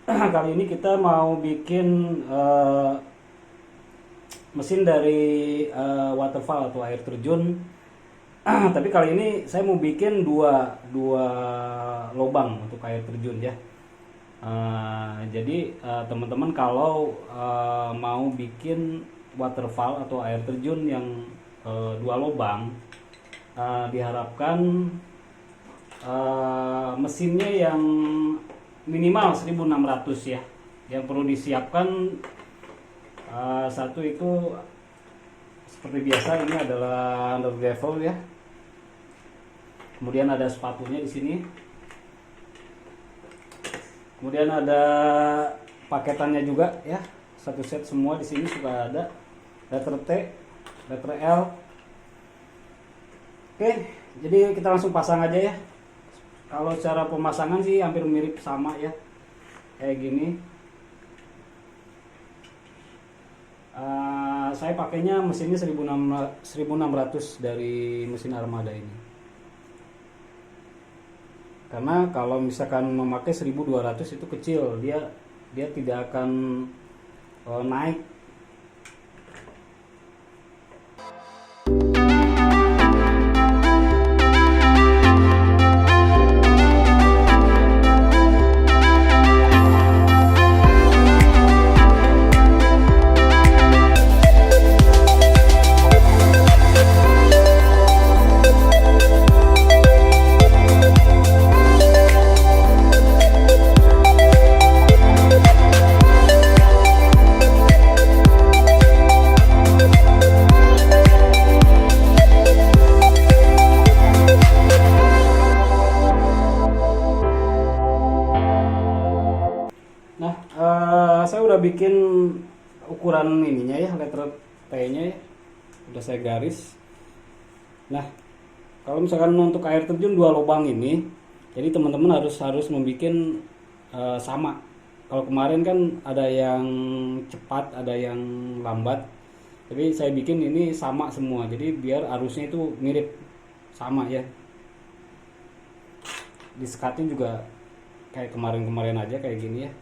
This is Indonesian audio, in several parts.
Kali ini kita mau bikin mesin dari waterfall atau air terjun. Tapi kali ini saya mau bikin dua lubang untuk air terjun ya. Jadi teman-teman kalau mau bikin waterfall atau air terjun yang dua lubang, diharapkan mesinnya yang minimal 1600 ya. Yang perlu disiapkan satu itu seperti biasa, ini adalah undergravel ya. Kemudian ada sepatunya di sini. Kemudian ada paketannya juga ya. Satu set semua di sini sudah ada. Letter T, letter L. Oke, jadi kita langsung pasang aja ya. Kalau cara pemasangan sih hampir mirip sama ya, kayak gini. Saya pakainya mesinnya 1600 dari mesin Armada ini. Karena kalau misalkan memakai 1200 itu kecil, dia tidak akan naik. Nah, saya udah bikin ukuran ininya ya, letter T-nya ya. Udah saya garis. Nah, kalau misalkan untuk air terjun dua lubang ini, jadi teman-teman harus membuat sama. Kalau kemarin kan ada yang cepat, ada yang lambat. Tapi saya bikin ini sama semua. Jadi biar arusnya itu mirip sama ya. Disekatin juga kayak kemarin-kemarin aja kayak gini ya.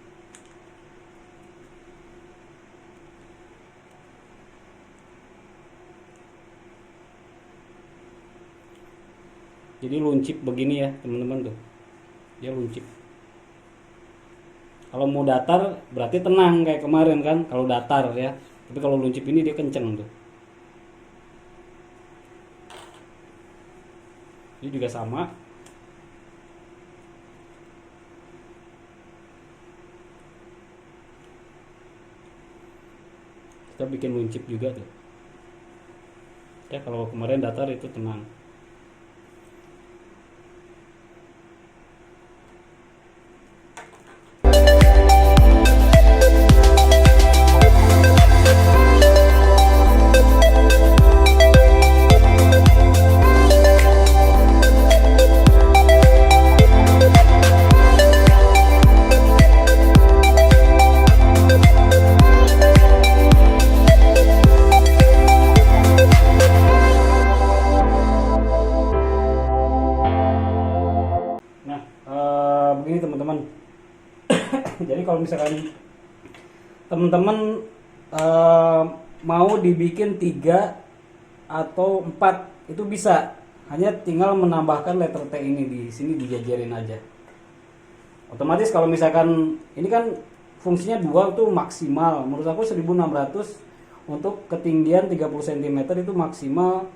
Jadi luncip begini ya teman-teman tuh, dia luncip. Kalau mau datar berarti tenang kayak kemarin kan, kalau datar ya. Tapi kalau luncip ini dia kenceng tuh. Ini juga sama. Kita bikin luncip juga tuh. Ya kalau kemarin datar itu tenang. Begini teman-teman. Jadi kalau misalkan teman-teman mau dibikin 3 atau 4 itu bisa, hanya tinggal menambahkan letter T ini di sini, dijajarin aja. Otomatis kalau misalkan ini kan fungsinya 2 itu maksimal. Menurut aku 1600 untuk ketinggian 30 cm itu maksimal,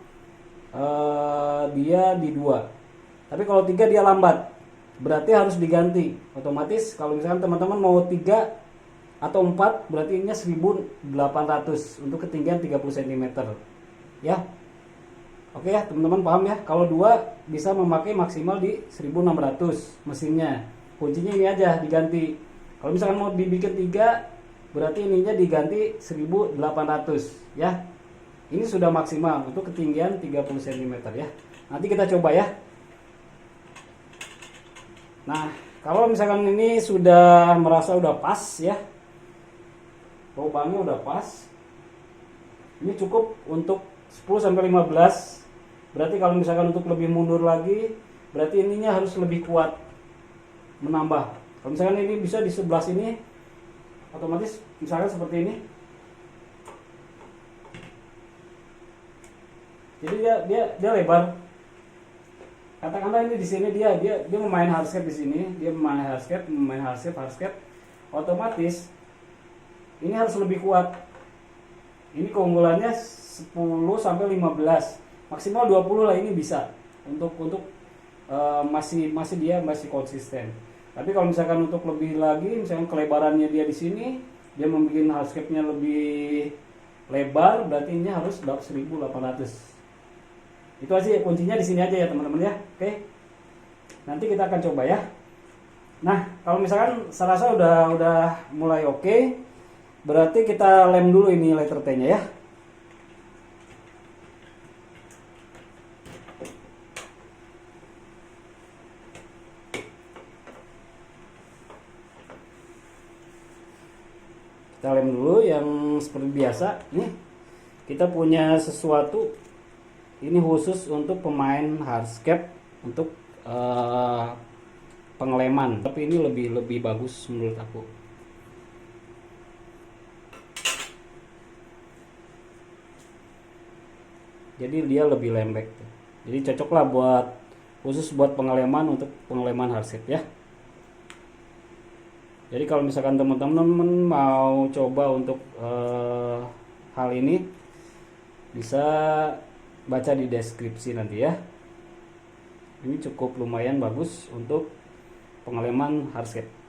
dia di 2. Tapi kalau 3 dia lambat, berarti harus diganti. Otomatis kalau misalkan teman-teman mau 3 atau 4 berarti ini 1800 untuk ketinggian 30 cm ya. Oke ya teman-teman, paham ya? Kalau 2 bisa memakai maksimal di 1600 mesinnya. Kuncinya ini aja diganti. Kalau misalkan mau dibikin 3 berarti ininya diganti 1800 ya. Ini sudah maksimal untuk ketinggian 30 cm ya. Nanti kita coba ya. Nah, kalau misalkan ini sudah merasa udah pas ya, lubangnya udah pas, ini cukup untuk 10-15. Berarti kalau misalkan untuk lebih mundur lagi, berarti ininya harus lebih kuat menambah. Kalau misalkan ini bisa di sebelah sini, otomatis misalkan seperti ini. Jadi dia lebar. Katakanlah ini di sini dia memain hardscape di sini, dia memain hardscape, otomatis ini harus lebih kuat. Ini keunggulannya 10 sampai 15, maksimal 20 lah ini bisa untuk masih konsisten. Tapi kalau misalkan untuk lebih lagi, misalkan kelebarannya dia di sini, dia membuat hardscape-nya lebih lebar, berarti ini harus 1800. Itu aja kuncinya di sini aja ya teman-teman ya. Oke. Nanti kita akan coba ya. Nah, kalau misalkan saya rasa udah mulai oke, berarti kita lem dulu ini letter T-nya ya. Kita lem dulu yang seperti biasa. Nih, kita punya sesuatu ini khusus untuk pemain hardscape untuk pengeleman, tapi ini lebih bagus menurut aku. Jadi dia lebih lembek, jadi cocoklah khusus buat pengeleman, untuk pengeleman hardscape ya. Jadi kalau misalkan teman-teman mau coba untuk hal ini, bisa baca di deskripsi nanti ya. Ini cukup lumayan bagus untuk pengeleman hardscape.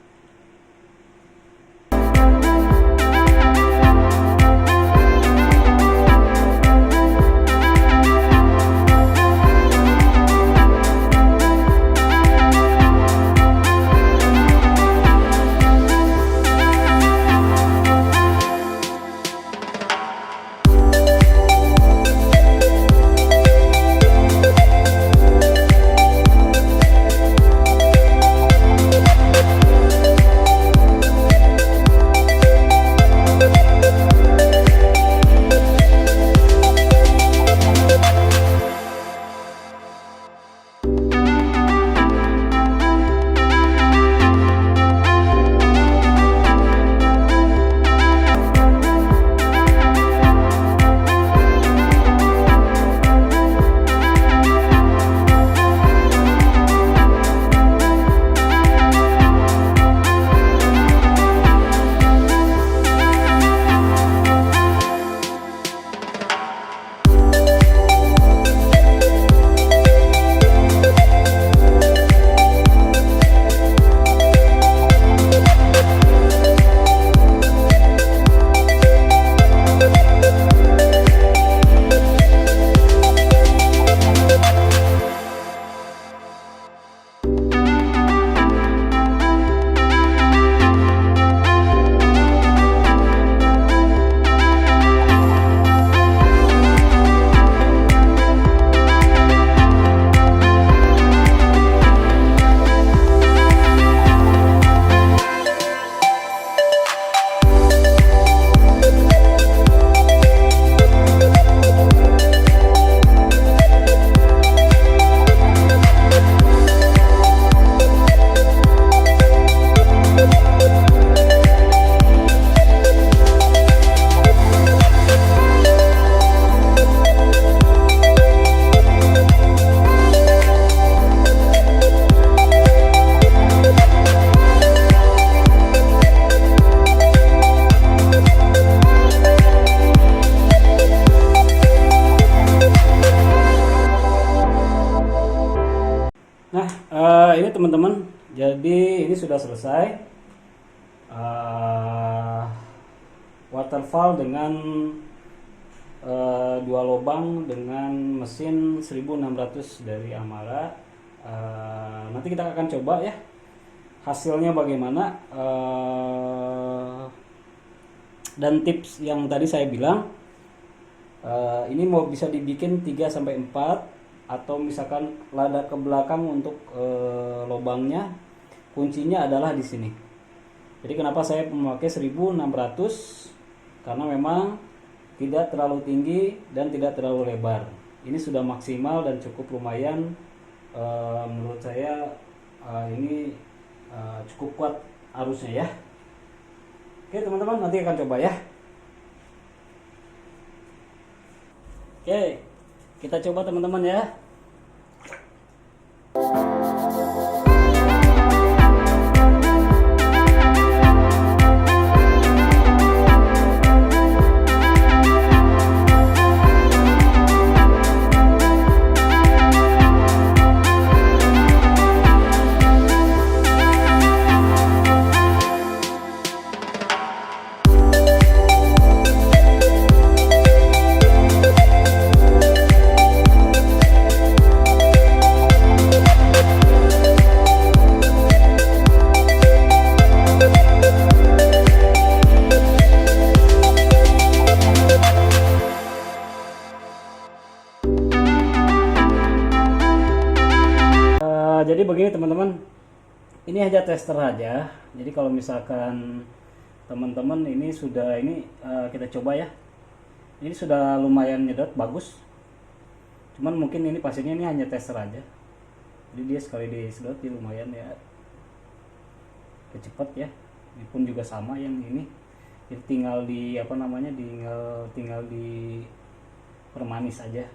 Ini teman-teman, jadi ini sudah selesai waterfall dengan 2 lubang dengan mesin 1600 dari Amara. Nanti kita akan coba ya hasilnya bagaimana, dan tips yang tadi saya bilang, ini mau bisa dibikin 3-4, atau misalkan lada ke belakang untuk lubangnya. Kuncinya adalah di sini. Jadi kenapa saya memakai 1600, karena memang tidak terlalu tinggi dan tidak terlalu lebar. Ini sudah maksimal dan cukup lumayan, menurut saya ini cukup kuat arusnya ya. Oke teman-teman, nanti akan coba ya. Oke, kita coba teman-teman ya. Jadi begini teman-teman, ini hanya tester aja. Jadi kalau misalkan teman-teman ini sudah kita coba ya, ini sudah lumayan nyedot bagus. Cuman mungkin ini pastinya ini hanya tester aja. Jadi dia sekali disedot dia lumayan ya, cepat ya. Ini pun juga sama yang ini. Jadi tinggal di tinggal di permanis aja.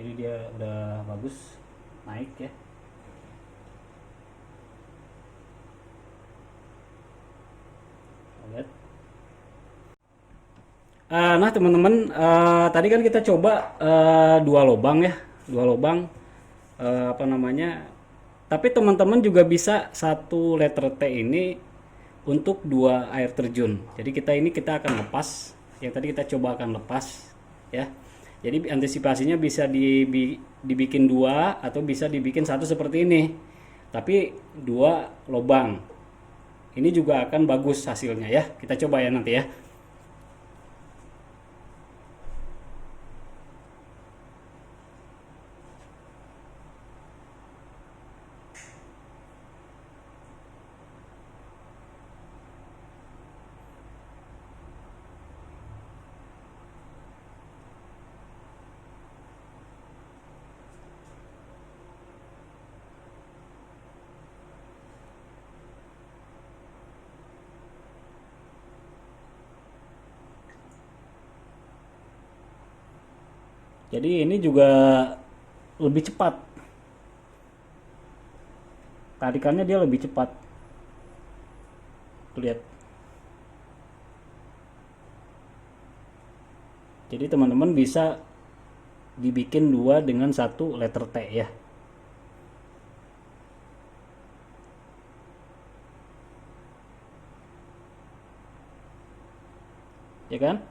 Jadi dia udah bagus naik ya. Lihat. Nah teman-teman, tadi kan kita coba dua lubang ya, tapi teman-teman juga bisa satu letter T ini untuk dua air terjun. Jadi kita akan lepas, yang tadi kita coba akan lepas ya. Jadi antisipasinya bisa dibikin dua atau bisa dibikin satu seperti ini, tapi dua lubang. Ini juga akan bagus hasilnya ya. Kita coba ya nanti ya. Jadi ini juga lebih cepat. Tarikannya dia lebih cepat. Tuh, lihat. Jadi teman-teman bisa dibikin dua dengan satu letter T ya. Ya kan?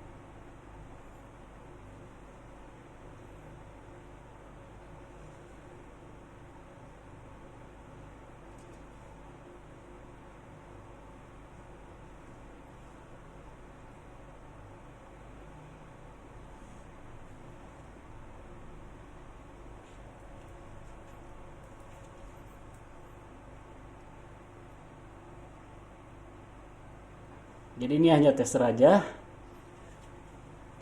Jadi ini hanya tester aja.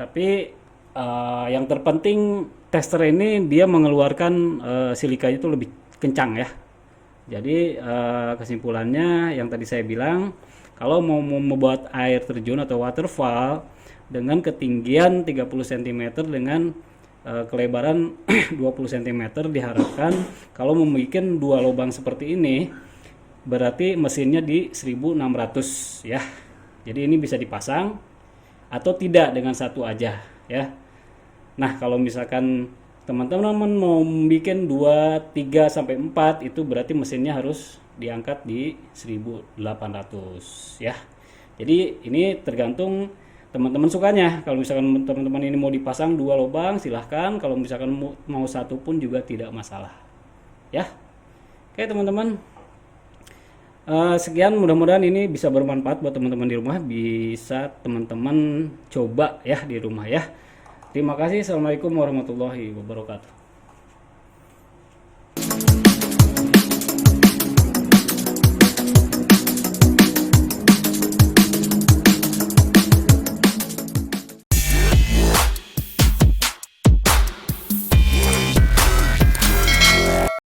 Tapi yang terpenting tester ini dia mengeluarkan silikanya itu lebih kencang ya. Jadi kesimpulannya yang tadi saya bilang, kalau mau membuat air terjun atau waterfall dengan ketinggian 30 cm dengan kelebaran 20 cm, diharapkan kalau membuat dua lubang seperti ini berarti mesinnya di 1600 ya. Jadi ini bisa dipasang atau tidak dengan satu aja ya. Nah kalau misalkan teman-teman mau bikin 2, 3 sampai 4, itu berarti mesinnya harus diangkat di 1800 ya. Jadi ini tergantung teman-teman sukanya. Kalau misalkan teman-teman ini mau dipasang dua lubang, silahkan. Kalau misalkan mau satu pun juga tidak masalah ya. Oke teman-teman, sekian, mudah-mudahan ini bisa bermanfaat buat teman-teman di rumah, bisa teman-teman coba ya di rumah ya. Terima kasih. Assalamualaikum warahmatullahi wabarakatuh.